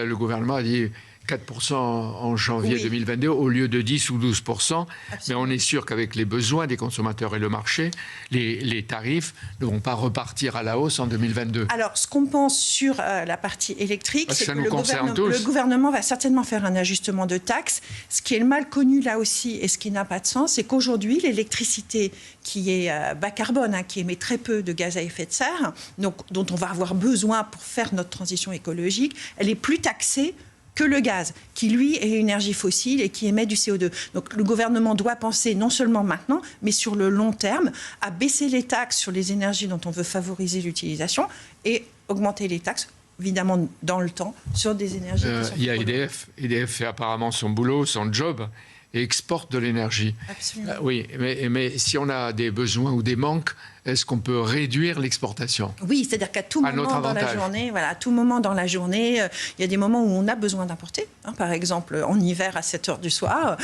Le gouvernement a dit 4% en janvier 2022 au lieu de 10 ou 12%. Mais on est sûr qu'avec les besoins des consommateurs et le marché, les tarifs ne vont pas repartir à la hausse en 2022. Alors, ce qu'on pense sur la partie électrique, c'est que le gouvernement va certainement faire un ajustement de taxes. Ce qui est mal connu là aussi et ce qui n'a pas de sens, c'est qu'aujourd'hui, l'électricité qui est bas carbone, qui émet très peu de gaz à effet de serre, donc, dont on va avoir besoin pour faire notre transition écologique, elle est plus taxée que le gaz, qui lui est une énergie fossile et qui émet du CO2. Donc le gouvernement doit penser non seulement maintenant, mais sur le long terme, à baisser les taxes sur les énergies dont on veut favoriser l'utilisation et augmenter les taxes, évidemment dans le temps, sur des énergies qui sont... Il y a EDF. EDF fait apparemment son boulot, son job, et exporte de l'énergie. Absolument. Oui, mais si on a des besoins ou des manques, est-ce qu'on peut réduire l'exportation? Oui, c'est-à-dire qu'à tout moment dans la journée, à tout moment dans la journée, il y a des moments où on a besoin d'importer. Par exemple, en hiver à 7 heures du soir,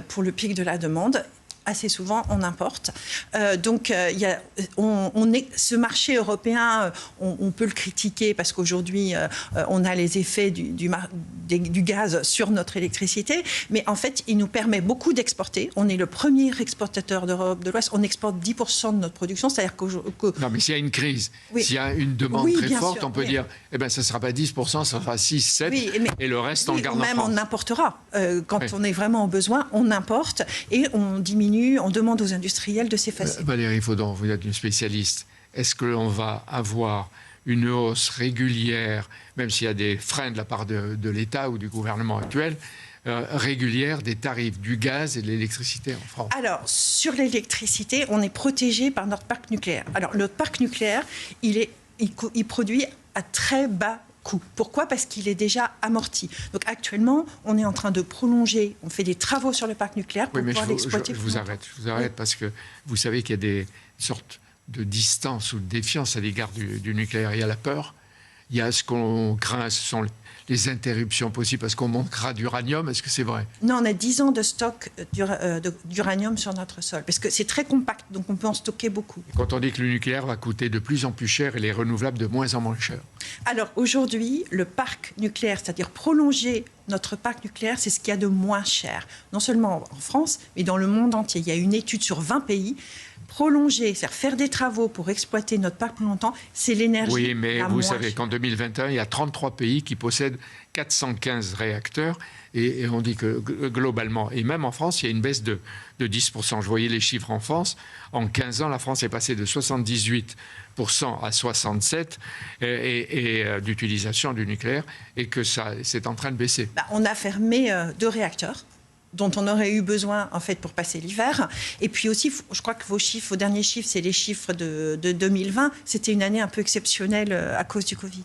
pour le pic de la demande. Assez souvent, on importe. Donc, ce marché européen, on peut le critiquer parce qu'aujourd'hui, on a les effets du gaz sur notre électricité. Mais en fait, il nous permet beaucoup d'exporter. On est le premier exportateur d'Europe de l'Ouest. On exporte 10% de notre production. C'est-à-dire Non, mais s'il y a une crise, s'il y a une demande très forte, on peut dire, ça ne sera pas 10%, ça sera 6, 7, et le reste, on le garde en France. Même on importera. Quand on est vraiment au besoin, on importe et on diminue. On demande aux industriels de s'effacer. Valérie Faudon, vous êtes une spécialiste. Est-ce que l'on va avoir une hausse régulière, même s'il y a des freins de la part de l'État ou du gouvernement actuel, régulière des tarifs du gaz et de l'électricité en France? Alors, sur l'électricité, on est protégé par notre parc nucléaire. Alors, le parc nucléaire, il produit à très bas coût. Pourquoi? Parce qu'il est déjà amorti. Donc actuellement, on est en train de prolonger, on fait des travaux sur le parc nucléaire pour pouvoir l'exploiter. Je vous arrête parce que vous savez qu'il y a des sortes de distance ou de défiance à l'égard du nucléaire. Il y a la peur, il y a ce qu'on craint, ce sont les interruptions possibles parce qu'on manquera d'uranium. Est-ce que c'est vrai? Non, on a 10 ans de stock d'uranium sur notre sol, parce que c'est très compact, donc on peut en stocker beaucoup. Quand on dit que le nucléaire va coûter de plus en plus cher et les renouvelables de moins en moins cher? Alors aujourd'hui, le parc nucléaire, c'est-à-dire prolonger notre parc nucléaire, c'est ce qu'il y a de moins cher. Non seulement en France, mais dans le monde entier. Il y a une étude sur 20 pays. Prolonger, c'est-à-dire faire des travaux pour exploiter notre parc plus longtemps, c'est l'énergie. Oui, mais vous savez qu'en 2021, il y a 33 pays qui possèdent 415 réacteurs et on dit que globalement, et même en France, il y a une baisse de 10%. Je voyais les chiffres en France. En 15 ans, la France est passée de 78% à 67% d'utilisation du nucléaire et que ça, c'est en train de baisser. On a fermé 2 réacteurs dont on aurait eu besoin en fait pour passer l'hiver. Et puis aussi, je crois que vos derniers chiffres, c'est les chiffres de 2020. C'était une année un peu exceptionnelle à cause du Covid.